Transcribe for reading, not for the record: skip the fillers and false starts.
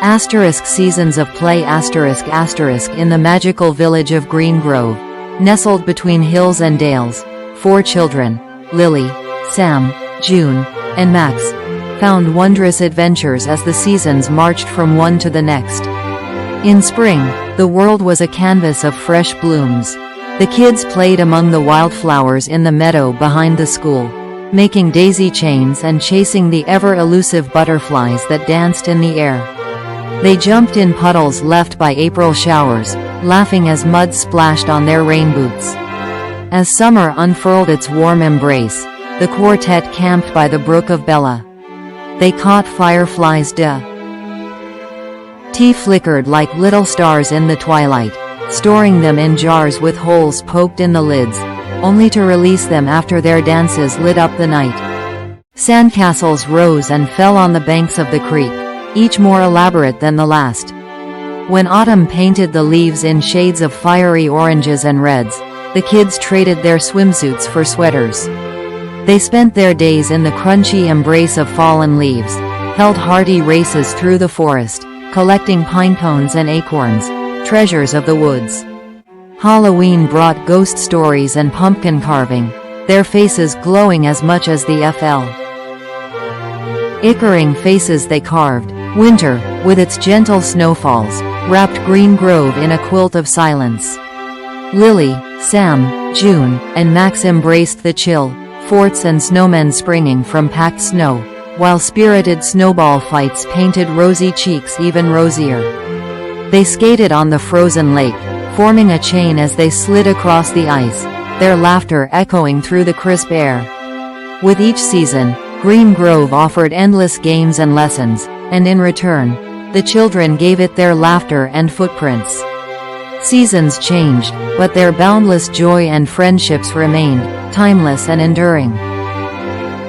Seasons of play in the magical village of Green Grove, nestled between hills and dales, 4 children, Lily, Sam, June, and Max, found wondrous adventures as the seasons marched from one to the next. In spring, the world was a canvas of fresh blooms. The kids played among the wildflowers in the meadow behind the school, making daisy chains and chasing the ever-elusive butterflies that danced in the air. They jumped in puddles left by April showers, laughing as mud splashed on their rain boots. As summer unfurled its warm embrace, the quartet camped by the brook of Bella. They caught fireflies tea flickered like little stars in the twilight, storing them in jars with holes poked in the lids, only to release them after their dances lit up the night. Sandcastles rose and fell on the banks of the creek, each more elaborate than the last. When autumn painted the leaves in shades of fiery oranges and reds, the kids traded their swimsuits for sweaters. They spent their days in the crunchy embrace of fallen leaves, held hearty races through the forest, collecting pine cones and acorns, treasures of the woods. Halloween brought ghost stories and pumpkin carving, their faces glowing as much as the ickering faces they carved. Winter, with its gentle snowfalls, wrapped Green Grove in a quilt of silence. Lily, Sam, June, and Max embraced the chill, forts and snowmen springing from packed snow, while spirited snowball fights painted rosy cheeks even rosier. They skated on the frozen lake, forming a chain as they slid across the ice, their laughter echoing through the crisp air. With each season, Green Grove offered endless games and lessons, and in return, the children gave it their laughter and footprints. Seasons changed, but their boundless joy and friendships remained, timeless and enduring.